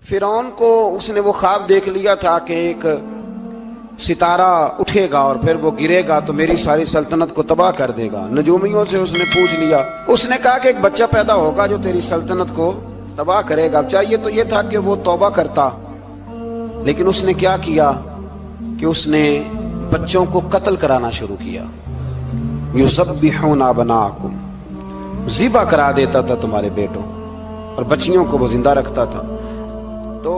فرعون کو اس نے وہ خواب دیکھ لیا تھا کہ ایک ستارہ اٹھے گا اور پھر وہ گرے گا تو میری ساری سلطنت کو تباہ کر دے گا۔ نجومیوں سے اس نے پوچھ لیا، اس نے کہا کہ ایک بچہ پیدا ہوگا جو تیری سلطنت کو تباہ کرے گا۔ چاہیے تو یہ تھا کہ وہ توبہ کرتا، لیکن اس نے کیا کیا کہ اس نے بچوں کو قتل کرانا شروع کیا۔ یذبحون ابناءکم، ذبح کرا دیتا تھا تمہارے بیٹوں، اور بچیوں کو وہ زندہ رکھتا تھا۔ تو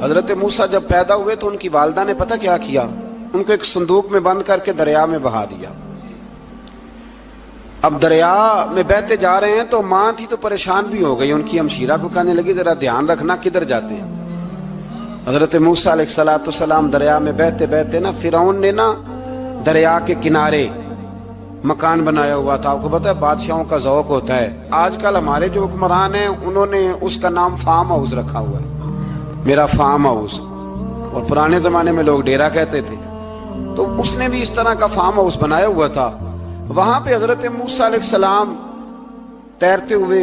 حضرت موسیٰ جب پیدا ہوئے تو ان کی والدہ نے پتہ کیا کیا، ان کو ایک صندوق میں بند کر کے دریا میں بہا دیا۔ اب دریا میں بہتے جا رہے ہیں تو ماں تھی تو پریشان بھی ہو گئی، ان کی ہمشیرہ کو کہنے لگی ذرا دھیان رکھنا کدھر جاتے ہیں۔ حضرت موسیٰ علیہ السلام دریا میں بہتے بہتے نا، فرعون نے نا دریا کے کنارے مکان بنایا ہوا تھا۔ آپ کو پتہ ہے بادشاہوں کا ذوق ہوتا ہے، آج کل ہمارے جو حکمران ہیں انہوں نے اس کا نام فارم ہاؤس رکھا ہوا ہے، میرا فارم ہاؤس، اور پرانے زمانے میں لوگ ڈیرا کہتے تھے۔ تو اس نے بھی اس طرح کا فارم ہاؤس بنایا ہوا تھا۔ وہاں پہ حضرت موسیٰ علیہ السلام تیرتے ہوئے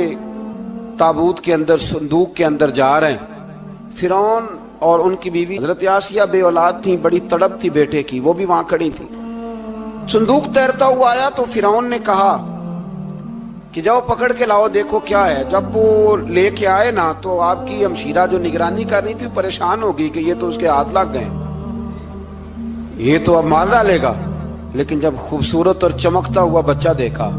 تابوت کے اندر، صندوق کے اندر جا رہے ہیں۔ فرعون اور ان کی بیوی حضرت آسیہ بے اولاد تھیں، بڑی تڑپ تھی بیٹے کی، وہ بھی وہاں کھڑی تھی۔ صندوق تیرتا ہوا آیا تو فرعون نے کہا کہ جاؤ پکڑ کے لاؤ، دیکھو کیا ہے۔ جب وہ لے کے آئے نا تو آپ کی ہمشیرہ جو نگرانی کر رہی تھی پریشان ہو گئی کہ یہ تو اس کے ہاتھ لگ گئے، یہ تو اب مار ڈالے گا۔ لیکن جب خوبصورت اور چمکتا ہوا بچہ دیکھا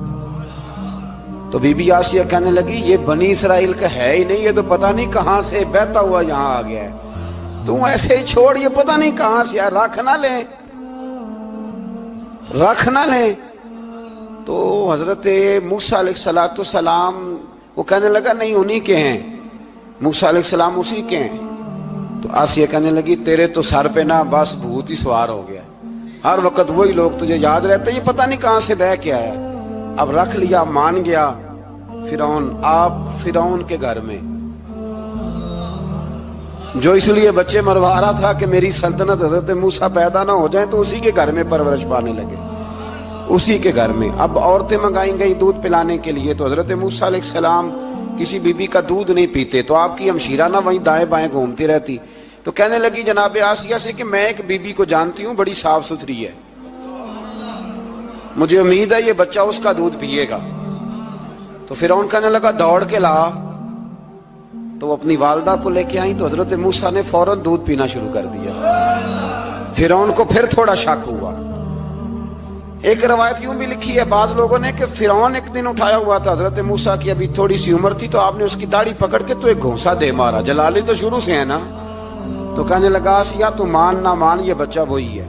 تو بی بی آسیہ کہنے لگی یہ بنی اسرائیل کا ہے ہی نہیں، یہ تو پتہ نہیں کہاں سے بہتا ہوا یہاں آ گیا ہے، تم ایسے ہی چھوڑ، یہ پتہ نہیں کہاں سے رکھ نہ لیں، رکھ نہ لیں۔ تو حضرت موسیٰ علیہ السلام وہ کہنے لگا نہیں انہی کے ہیں، موسیٰ علیہ السلام اسی کے ہیں۔ تو آسیہ کہنے لگی تیرے تو سر پہ نا بس بھوت ہی سوار ہو گیا، ہر وقت وہی لوگ تجھے یاد رہتے ہیں، یہ پتہ نہیں کہاں سے بہ کے آیا۔ اب رکھ لیا، مان گیا فرعون۔ آپ فرعون کے گھر میں جو اس لیے بچے مروا رہا تھا کہ میری سلطنت حضرت موسیٰ پیدا نہ ہو جائیں، تو اسی کے گھر میں پرورش پانے لگے، اسی کے گھر میں۔ اب عورتیں منگائیں گئی دودھ پلانے کے لیے، تو حضرت موسیٰ علیہ السلام کسی بی بی کا دودھ نہیں پیتے، تو آپ کی ہمشیرہ نہ وہیں دائیں بائیں گھومتی رہتی۔ تو کہنے لگی جناب آسیہ سے کہ میں ایک بی بی کو جانتی ہوں، بڑی صاف ستھری ہے، مجھے امید ہے یہ بچہ اس کا دودھ پیے گا۔ تو فرعون کہنے لگا دوڑ کے لا، تو وہ اپنی والدہ کو لے کے آئیں تو حضرت موسیٰ نے فوراً دودھ پینا شروع کر دیا۔ فرعون کو پھر تھوڑا شک ہوا۔ ایک روایت یوں بھی لکھی ہے بعض لوگوں نے کہ فرعون ایک دن اٹھایا ہوا تھا حضرت موسیٰ کی، ابھی تھوڑی سی عمر تھی، تو آپ نے اس کی داڑھی پکڑ کے تو ایک گھونسا دے مارا، جلالی تو شروع سے ہے نا۔ تو کہنے لگا آسیہ تو مان نہ مان یہ بچہ وہی ہے۔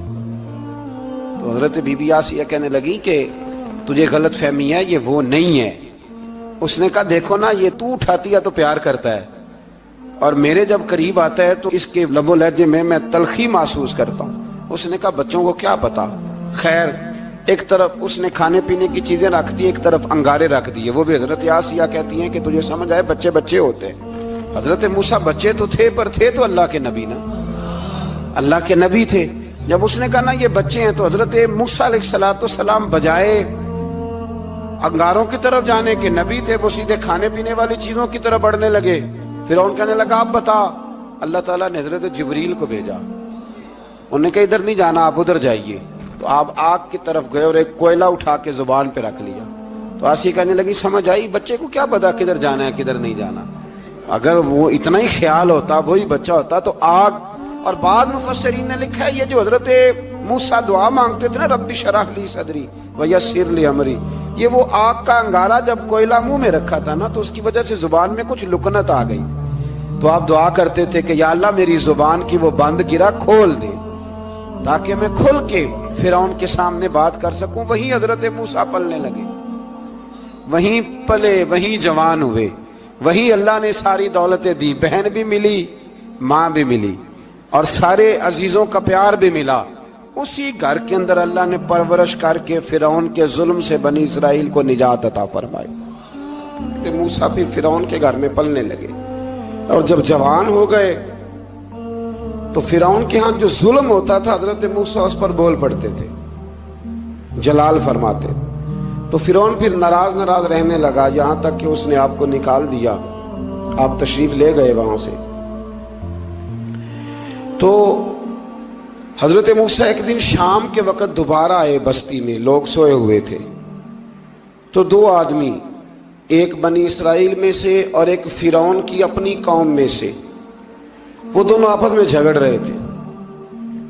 تو حضرت بی بی آسیہ کہنے لگی کہ تجھے غلط فہمی ہے، یہ وہ نہیں ہے۔ اس نے کہا دیکھو نا، یہ تو اٹھاتی ہے تو پیار کرتا ہے، اور میرے جب قریب آتا ہے تو اس کے لب و لہجے میں تلخی محسوس کرتا ہوں۔ اس نے کہا بچوں کو کیا پتا۔ خیر، ایک طرف اس نے کھانے پینے کی چیزیں رکھ دی، ایک طرف انگارے رکھ دیے۔ وہ بھی حضرت آسیہ کہتی ہیں کہ تجھے سمجھ آئے بچے بچے ہوتے ہیں۔ حضرت موسیٰ بچے تو تھے پر تھے تو اللہ کے نبی نا، اللہ کے نبی تھے۔ جب اس نے کہا نا یہ بچے ہیں، تو حضرت موسیٰ علیہ السلام بجائے انگاروں کی طرف جانے کے، نبی تھے، وہ سیدھے کھانے پینے والی چیزوں کی طرف بڑھنے لگے۔ فرعون کہنے لگا اب بتا۔ اللہ تعالیٰ نے حضرت جبریل کو بھیجا، انہوں نے کہا ادھر نہیں جانا، آپ ادھر جائیے۔ تو آپ آگ کی طرف گئے اور ایک کوئلہ اٹھا کے زبان پہ رکھ لیا۔ تو آسیہ کہنے لگی سمجھ آئی، بچے کو کیا پتا کدھر جانا ہے کدھر نہیں جانا، اگر وہ اتنا ہی خیال ہوتا، وہی بچہ ہوتا تو آگ۔ اور بعض مفسرین نے لکھا ہے یہ جو حضرت موسیٰ دعا مانگتے تھے نا رب اشرح لی صدری ویسر لی امری، یہ وہ آگ کا انگارہ جب کوئلہ منہ میں رکھا تھا نا تو اس کی وجہ سے زبان میں کچھ لکنت آ گئی، تو آپ دعا کرتے تھے کہ یا اللہ میری زبان کی وہ بند گرا کھول دے تاکہ میں کھل کے فرعون کے سامنے بات کر سکوں۔ وہیں حضرت موسیٰ پلنے لگے، وہیں پلے، وہیں جوان ہوئے، وہیں اللہ نے ساری دولتیں دی، بہن بھی ملی، ماں بھی ملی، اور سارے عزیزوں کا پیار بھی ملا۔ اسی گھر کے اندر اللہ نے پرورش کر کے فرعون کے ظلم سے بنی اسرائیل کو نجات عطا فرمائی۔ موسیٰ پھر فرعون کے گھر میں پلنے لگے، اور جب جوان ہو گئے تو فرعون کے ہاں جو ظلم ہوتا تھا حضرت موسیٰ اس پر بول پڑتے تھے، جلال فرماتے۔ تو فرعون پھر ناراض رہنے لگا، یہاں تک کہ اس نے آپ کو نکال دیا آپ تشریف لے گئے وہاں سے. تو حضرت موسیٰ ایک دن شام کے وقت دوبارہ آئے بستی میں، لوگ سوئے ہوئے تھے. تو دو آدمی، ایک بنی اسرائیل میں سے اور ایک فرعون کی اپنی قوم میں سے، وہ دونوں آپس میں جھگڑ رہے تھے.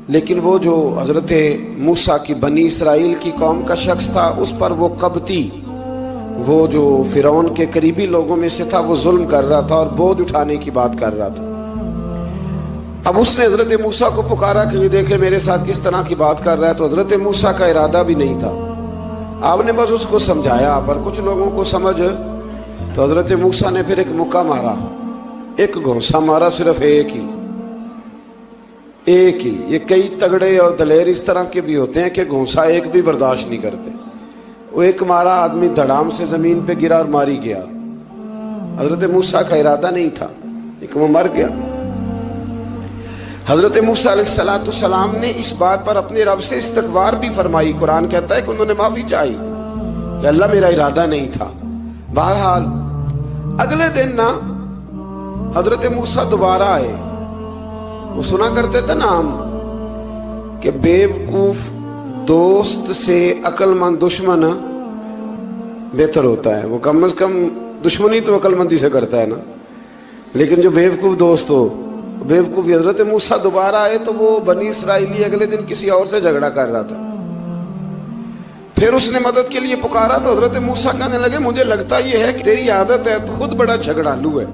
لیکن وہ جو حضرت موسیٰ کی بنی اسرائیل کی قوم کا شخص تھا، اس پر وہ قبطی، وہ جو فرعون کے قریبی لوگوں میں سے تھا، وہ ظلم کر رہا تھا اور بوجھ اٹھانے کی بات کر رہا تھا. اب اس نے حضرت موسیٰ کو پکارا کہ یہ دیکھے میرے ساتھ کس طرح کی بات کر رہا ہے. تو حضرت موسیٰ کا ارادہ بھی نہیں تھا، آپ نے بس اس کو سمجھایا. پر کچھ لوگوں کو سمجھ، تو حضرت موسیٰ نے پھر ایک مکہ مارا، ایک گھونسا مارا، صرف ایک ہی. یہ کئی تگڑے اور دلیر اس طرح کے بھی ہوتے ہیں کہ گھونسا ایک بھی برداشت نہیں کرتے. وہ ایک مارا، آدمی دھڑام سے زمین پہ گرا اور ماری گیا. حضرت موسیٰ کا ارادہ نہیں تھا لیکن وہ مر گیا. حضرت موسیٰ علیہ السلام نے اس بات پر اپنے رب سے استغفار بھی فرمائی. قرآن کہتا ہے کہ انہوں نے معافی چاہی کہ اللہ میرا ارادہ نہیں تھا. بہرحال اگلے دن نا حضرت موسیٰ دوبارہ آئے. وہ سنا کرتے تھے نا ہم کہ بیوقوف دوست سے عقل مند دشمن بہتر ہوتا ہے. وہ کم از کم دشمنی تو عقل مندی سے کرتا ہے نا، لیکن جو بیوقوف دوست ہو بیوقوفی. حضرت موسیٰ دوبارہ آئے تو وہ بنی اسرائیلی اگلے دن کسی اور سے جھگڑا کر رہا تھا. پھر اس نے مدد کے لیے پکارا تو حضرت موسیٰ کہنے لگے مجھے لگتا یہ ہے کہ تیری عادت ہے، تو خود بڑا جھگڑالو ہے،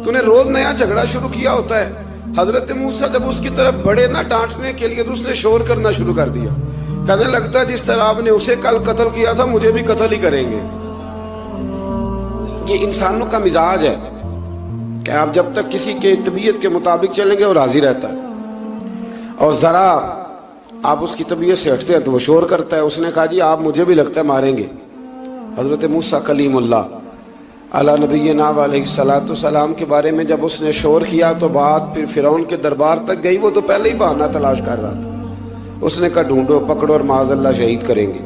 تو نے روز نیا جھگڑا شروع کیا ہوتا ہے. حضرت موسیٰ جب اس کی طرف بڑھے نہ ڈانٹنے کے لیے تو اس نے شور کرنا شروع کر دیا. کہنے لگتا ہے جس طرح آپ نے اسے کل قتل کیا تھا مجھے بھی قتل ہی کریں گے. یہ انسانوں کا مزاج ہے کہ آپ جب تک کسی کے طبیعت کے مطابق چلیں گے وہ راضی رہتا ہے، اور ذرا آپ اس کی طبیعت سے ہٹتے ہیں تو وہ شور کرتا ہے. اس نے کہا جی آپ مجھے بھی لگتا ہے ماریں گے. حضرت موسیٰ کلیم اللہ علیہ نبینا علیہ السلام کے بارے میں جب اس نے شور کیا تو بات پھر فرعون کے دربار تک گئی. وہ تو پہلے ہی بہانہ تلاش کر رہا تھا. اس نے کہا ڈھونڈو، پکڑو اور معاذ اللہ شہید کریں گے.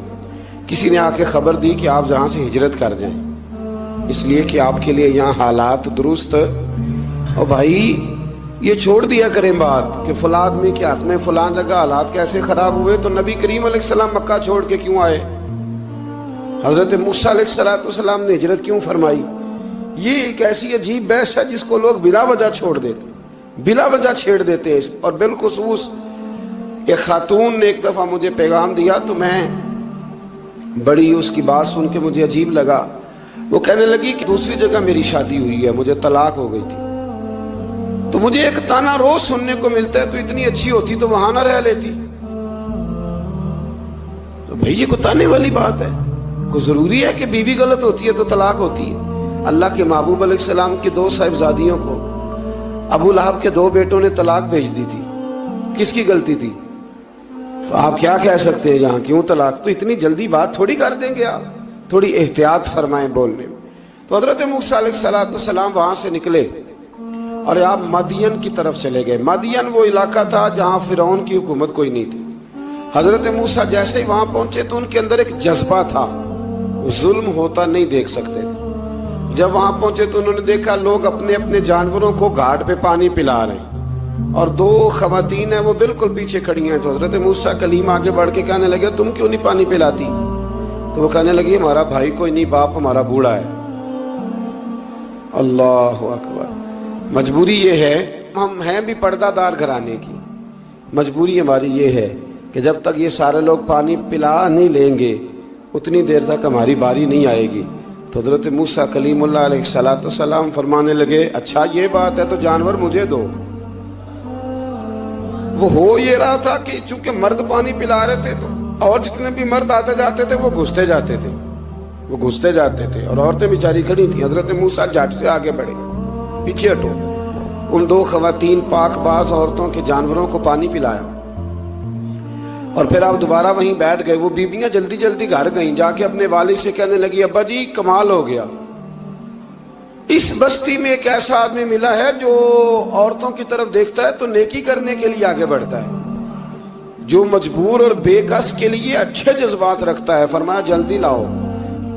کسی نے آ کے خبر دی کہ آپ جہاں سے ہجرت کر جائیں، اس لیے کہ آپ کے لیے یہاں حالات درست. اور بھائی یہ چھوڑ دیا کریں بات کہ فلاں آدمی کے حق میں فلاں جگہ حالات کیسے خراب ہوئے. تو نبی کریم علیہ السلام مکہ چھوڑ کے کیوں آئے؟ حضرت موسیٰ علیہ السلام نے ہجرت کیوں فرمائی؟ یہ ایک ایسی عجیب بحث ہے جس کو لوگ بلا وجہ چھوڑ دیتے، بلا وجہ چھیڑ دیتے ہیں. اور بالخصوص ایک خاتون نے ایک دفعہ مجھے پیغام دیا تو میں بڑی اس کی بات سن کے مجھے عجیب لگا. وہ کہنے لگی کہ دوسری جگہ میری شادی ہوئی ہے، مجھے طلاق ہو گئی تھی، تو مجھے ایک تانا روز سننے کو ملتا ہے تو اتنی اچھی ہوتی تو وہاں نہ رہ لیتی. تو بھئی یہ کوئی تانے والی بات ہے؟ کوئی ضروری ہے کہ بیوی غلط ہوتی ہے تو طلاق ہوتی ہے؟ اللہ کے محبوب علیہ السلام کی دو صاحبزادیوں کو ابو لہب کے دو بیٹوں نے طلاق بھیج دی تھی. کس کی غلطی تھی؟ تو آپ کیا کہہ سکتے ہیں یہاں کیوں طلاق؟ تو اتنی جلدی بات تھوڑی کر دیں گے آپ، تھوڑی احتیاط فرمائیں بولنے میں. تو حضرت موسیٰ علیہ السلام وہاں سے نکلے اور آپ مدین کی طرف چلے گئے. مدین وہ علاقہ تھا جہاں فرعون کی حکومت کوئی نہیں تھی. حضرت موسیٰ جیسے ہی وہاں پہنچے تو ان کے اندر ایک جذبہ تھا، ظلم ہوتا نہیں دیکھ سکتے. جب وہاں پہنچے تو انہوں نے دیکھا لوگ اپنے اپنے جانوروں کو گھاٹ پہ پانی پلا رہے ہیں اور دو خواتین ہیں وہ بالکل پیچھے کھڑی ہیں. تو حضرت موسیٰ کلیم آگے بڑھ کے کہنے لگے تم کیوں نہیں پانی پلاتی؟ تو وہ کہنے لگی ہمارا بھائی کوئی نہیں، باپ ہمارا بوڑھا ہے. اللہ اکبر. مجبوری یہ ہے، ہم ہیں بھی پردہ دار گھرانے کی، مجبوری ہماری یہ ہے کہ جب تک یہ سارے لوگ پانی پلا نہیں لیں گے اتنی دیر تک ہماری باری نہیں آئے گی. تو حضرت موسیٰ کلیم اللہ علیہ السلام فرمانے لگے اچھا یہ بات ہے تو جانور مجھے دو. وہ ہو یہ رہا تھا کہ چونکہ مرد پانی پلا رہے تھے تو اور جتنے بھی مرد آتے جاتے تھے وہ گھستے جاتے تھے اور عورتیں بیچاری کھڑی تھیں. حضرت موسیٰ جھٹ سے آگے بڑھے، پیچھے ہٹو. ان دو خواتین پاک باز عورتوں کے جانوروں کو پانی پلایا اور پھر آپ دوبارہ وہیں بیٹھ گئے. وہ بیبیاں جلدی جلدی گھر گئیں، جا کے اپنے والد سے کہنے لگی ابا جی کمال ہو گیا، اس بستی میں ایک ایسا آدمی ملا ہے جو عورتوں کی طرف دیکھتا ہے تو نیکی کرنے کے لیے آگے بڑھتا ہے، جو مجبور اور بے کس کے لیے اچھے جذبات رکھتا ہے. فرمایا جلدی لاؤ.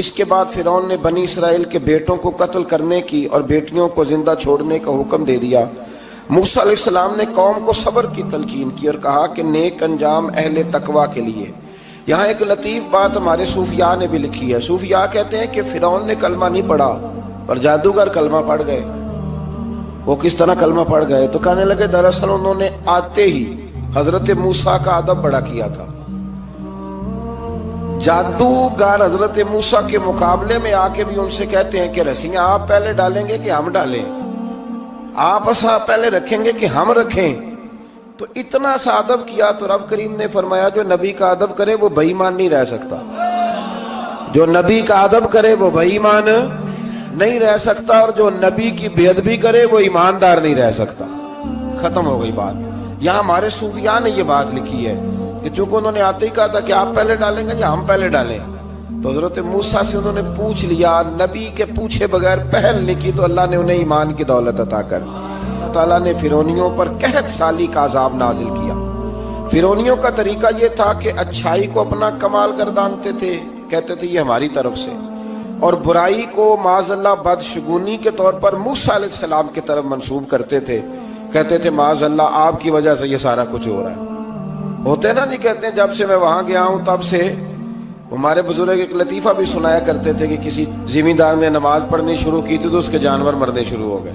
اس کے بعد فرعون نے بنی اسرائیل کے بیٹوں کو قتل کرنے کی اور بیٹیوں کو زندہ چھوڑنے کا حکم دے دیا۔ موسیٰ علیہ السلام نے قوم کو صبر کی تلقین کی اور کہا کہ نیک انجام اہل تقوی کے لیے۔ یہاں ایک لطیف بات ہمارے صوفیاء نے بھی لکھی ہے۔ صوفیاء کہتے ہیں کہ فرعون نے کلمہ نہیں پڑھا پر جادوگر کلمہ پڑھ گئے۔ وہ کس طرح کلمہ پڑھ گئے؟ تو کہنے لگے دراصل انہوں نے آتے ہی حضرت موسیٰ کا ادب بڑا کیا تھا۔ جادوگر حضرت موسیٰ کے مقابلے میں آ کے بھی ان سے کہتے ہیں کہ رسیاں آپ پہلے ڈالیں گے کہ ہم ڈالیں، آپ ایسا پہلے رکھیں گے کہ ہم رکھیں؟ تو اتنا سا ادب کیا تو رب کریم نے فرمایا جو نبی کا ادب کرے وہ بے ایمان نہیں رہ سکتا، جو نبی کا ادب کرے وہ بے ایمان نہیں رہ سکتا، اور جو نبی کی بے ادبی کرے وہ ایماندار نہیں رہ سکتا۔ ختم ہو گئی بات۔ یہاں ہمارے صوفیاء نے یہ بات لکھی ہے کہ چونکہ انہوں نے آتے ہی کہا تھا کہ آپ پہلے ڈالیں گے یا ہم پہلے ڈالیں، تو حضرت موسیٰ سے انہوں نے پوچھ لیا، نبی کے پوچھے بغیر پہل نہیں کی تو اللہ نے انہیں ایمان کی دولت عطا کر۔ اللہ تعالیٰ نے فرعونیوں پر قحط سالی کا عذاب نازل کیا۔ فرعونیوں کا طریقہ یہ تھا کہ اچھائی کو اپنا کمال گردانتے تھے، کہتے تھے یہ ہماری طرف سے، اور برائی کو معاذ اللہ بدشگونی کے طور پر موسیٰ علیہ السلام کی طرف منسوب کرتے تھے، کہتے تھے معاذ اللہ آپ کی وجہ سے یہ سارا کچھ ہو رہا ہے۔ ہوتے نا، نہیں کہتے ہیں جب سے میں وہاں گیا ہوں تب سے۔ ہمارے بزرگ ایک لطیفہ بھی سنایا کرتے تھے کہ کسی زمیندار نے نماز پڑھنی شروع کی تھی تو اس کے جانور مرنے شروع ہو گئے۔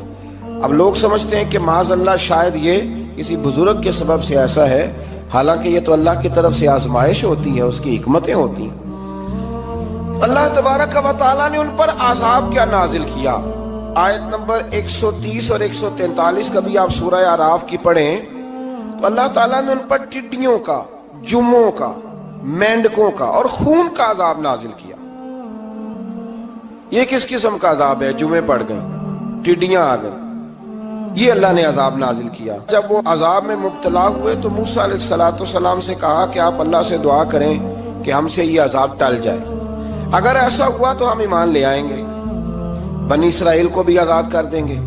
اب لوگ سمجھتے ہیں کہ معاذ اللہ شاید یہ کسی بزرگ کے سبب سے ایسا ہے، حالانکہ یہ تو اللہ کی طرف سے آزمائش ہوتی ہے، اس کی حکمتیں ہوتی ہیں۔ اللہ تبارک و تعالیٰ نے ان پر عذاب کیا نازل کیا؟ آیت نمبر 130 اور 143 کا بھی آپ سورہ اعراف کی پڑھیں تو اللہ تعالیٰ نے ان پر ٹڈیوں کا، جموں کا، مینڈکوں کا اور خون کا عذاب نازل کیا۔ یہ کس قسم کا عذاب ہے؟ جمعے پڑ گئے، ٹڈیاں آ گئیں، یہ اللہ نے عذاب نازل کیا۔ جب وہ عذاب میں مبتلا ہوئے تو موسیٰ علیہ السلام سے کہا کہ آپ اللہ سے دعا کریں کہ ہم سے یہ عذاب ٹل جائے، اگر ایسا ہوا تو ہم ایمان لے آئیں گے، بنی اسرائیل کو بھی آزاد کر دیں گے۔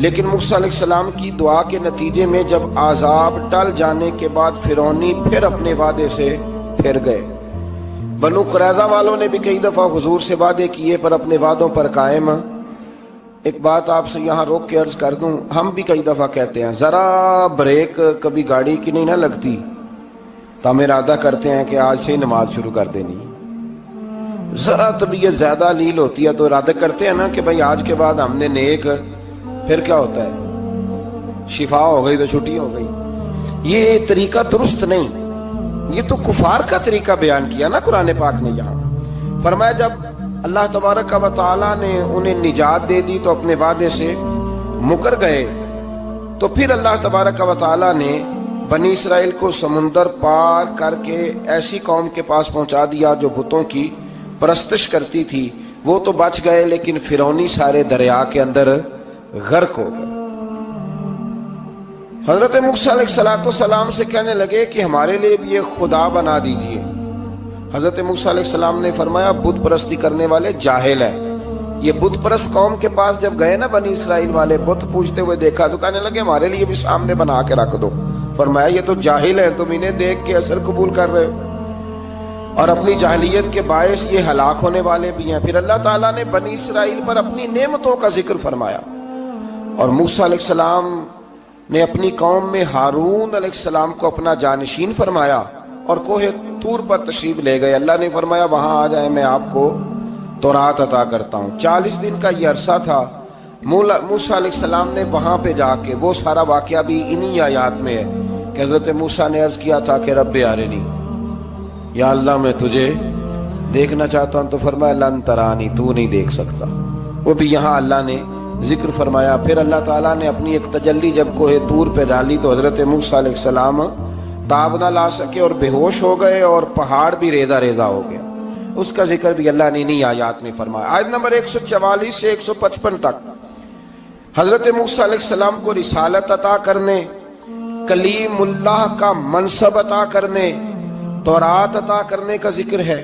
لیکن موسیٰ علیہ السلام کی دعا کے نتیجے میں جب عذاب ٹل جانے کے بعد فرعونی پھر اپنے وعدے سے پھر گئے۔ بنو قریظہ والوں نے بھی کئی دفعہ حضور سے وعدے کیے پر اپنے وعدوں پر قائم۔ ایک بات آپ سے یہاں روک کے عرض کر دوں، ہم بھی کئی دفعہ کہتے ہیں ذرا بریک کبھی گاڑی کی نہیں نہ لگتی تو ہم ارادہ کرتے ہیں کہ آج سے ہی نماز شروع کر دینی، ذرا طبیعت زیادہ لیل ہوتی ہے تو ارادہ کرتے ہیں نا کہ بھائی آج کے بعد ہم نے نیک، پھر کیا ہوتا ہے شفا ہو گئی تو چھٹی ہو گئی۔ یہ طریقہ درست نہیں، یہ تو کفار کا طریقہ بیان کیا نا قرآن پاک نے۔ یہاں فرمایا جب اللہ تبارک و تعالیٰ نے انہیں نجات دے دی تو اپنے وعدے سے مکر گئے، تو پھر اللہ تبارک و تعالیٰ نے بنی اسرائیل کو سمندر پار کر کے ایسی قوم کے پاس پہنچا دیا جو بتوں کی پرستش کرتی تھی۔ وہ تو بچ گئے لیکن فرعونی سارے دریا کے اندر غرق ہو گئے۔ حضرت موسیٰ علیہ السلام سے کہنے لگے کہ ہمارے لیے بھی یہ خدا بنا دیجئے۔ حضرت موسیٰ علیہ السلام نے فرمایا بت پرستی کرنے والے جاہل ہیں۔ یہ بت پرست قوم کے پاس جب گئے نا بنی اسرائیل والے، بت پوجتے ہوئے دیکھا تو کہنے لگے ہمارے لیے بھی سامنے بنا کے رکھ دو۔ فرمایا یہ تو جاہل ہیں، تم انہیں دیکھ کے اثر قبول کر رہے ہو اور اپنی جاہلیت کے باعث یہ ہلاک ہونے والے بھی ہیں۔ پھر اللہ تعالیٰ نے بنی اسرائیل پر اپنی نعمتوں کا ذکر فرمایا، اور موسیٰ علیہ السلام نے اپنی قوم میں ہارون علیہ السلام کو اپنا جانشین فرمایا اور کوہ طور پر تشریف لے گئے۔ اللہ نے فرمایا وہاں آ جائیں، میں آپ کو تورات عطا کرتا ہوں۔ 40 دن کا یہ عرصہ تھا۔ موسیٰ علیہ السلام نے وہاں پہ جا کے، وہ سارا واقعہ بھی انہی آیات میں ہے کہ حضرت موسیٰ نے عرض کیا تھا کہ رب ارنی، یا اللہ میں تجھے دیکھنا چاہتا ہوں، تو فرمایا لن ترانی، تو نہیں دیکھ سکتا۔ وہ بھی یہاں اللہ نے ذکر فرمایا۔ پھر اللہ تعالیٰ نے اپنی ایک تجلی جب کوہ طور پہ ڈالی تو حضرت موسیٰ علیہ السلام تاب نہ لا سکے اور بے ہوش ہو گئے، اور پہاڑ بھی ریزہ ریزہ ہو گیا۔ اس کا ذکر بھی اللہ نے انہی آیات میں فرمایا۔ آیت نمبر 144 سے 155 تک حضرت موسیٰ علیہ السلام کو رسالت عطا کرنے، کلیم اللہ کا منصب عطا کرنے، تورات عطا کرنے کا ذکر ہے۔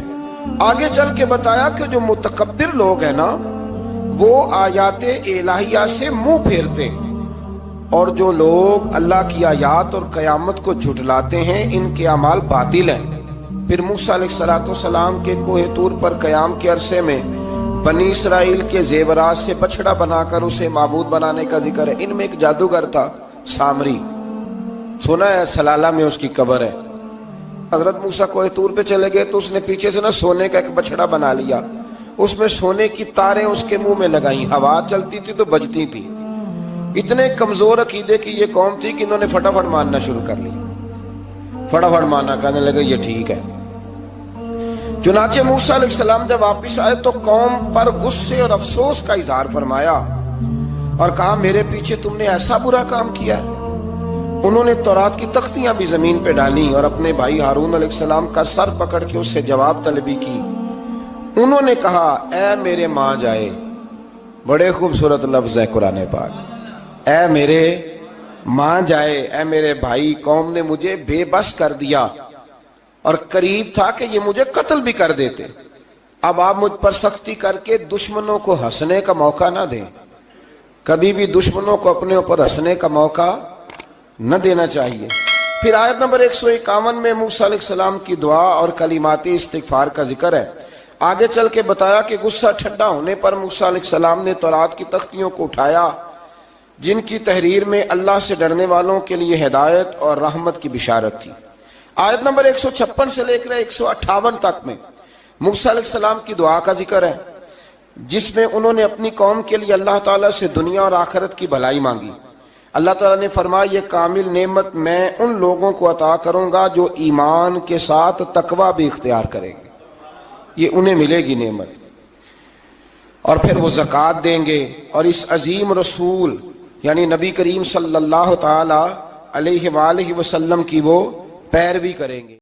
آگے چل کے بتایا کہ جو متکبر لوگ ہیں نا وہ آیات الہیہ سے منہ پھیرتے ہیں، اور جو لوگ اللہ کی آیات اور قیامت کو جھٹلاتے ہیں ان کے اعمال باطل ہیں۔ پھر موسیٰ علیہ السلام کے کوہ طور پر قیام کے عرصے میں بنی اسرائیل کے زیورات سے بچڑا بنا کر اسے معبود بنانے کا ذکر ہے۔ ان میں ایک جادوگر تھا سامری، سنا ہے سلالہ میں اس کی قبر ہے۔ حضرت موسیٰ کوہ طور پہ چلے گئے تو اس نے پیچھے سے سونے کا ایک بچڑا بنا لیا، اس میں سونے کی تاریں اس کے منہ میں لگائیں، ہوا چلتی تھی تو بجتی تھی۔ اتنے کمزور عقیدے کی یہ قوم تھی کہ انہوں نے فٹافٹ ماننا شروع کر لیا، فٹافٹ ماننا، کہنے لگے یہ ٹھیک ہے۔ چنانچہ موسیٰ علیہ السلام جب واپس آئے تو قوم پر غصے اور افسوس کا اظہار فرمایا اور کہا میرے پیچھے تم نے ایسا برا کام کیا ہے۔ انہوں نے تورات کی تختیاں بھی زمین پہ ڈالی اور اپنے بھائی ہارون علیہ السلام کا سر پکڑ کے اس سے جواب طلبی کی۔ انہوں نے کہا اے میرے ماں جائے، بڑے خوبصورت لفظ ہے قرآن پاک، اے میرے ماں جائے، اے میرے بھائی، قوم نے مجھے بے بس کر دیا اور قریب تھا کہ یہ مجھے قتل بھی کر دیتے۔ اب آپ مجھ پر سختی کر کے دشمنوں کو ہنسنے کا موقع نہ دیں، کبھی بھی دشمنوں کو اپنے اوپر ہنسنے کا موقع نہ دینا چاہیے۔ پھر آیت نمبر 151 میں موسیٰ علیہ السلام کی دعا اور کلمات استغفار کا ذکر ہے۔ آگے چل کے بتایا کہ غصہ ٹھنڈا ہونے پر موسیٰ علیہ السلام نے تورات کی تختیوں کو اٹھایا جن کی تحریر میں اللہ سے ڈرنے والوں کے لیے ہدایت اور رحمت کی بشارت تھی۔ آیت نمبر 156 سے لے کر 158 تک میں موسیٰ علیہ السلام کی دعا کا ذکر ہے، جس میں انہوں نے اپنی قوم کے لیے اللہ تعالیٰ سے دنیا اور آخرت کی بھلائی مانگی۔ اللہ تعالیٰ نے فرمایا یہ کامل نعمت میں ان لوگوں کو عطا کروں گا جو ایمان کے ساتھ تقوی بھی اختیار کریں گے، یہ انہیں ملے گی نعمت، اور پھر وہ زکوٰۃ دیں گے اور اس عظیم رسول یعنی نبی کریم صلی اللہ تعالی علیہ وآلہ وسلم کی وہ پیروی کریں گے۔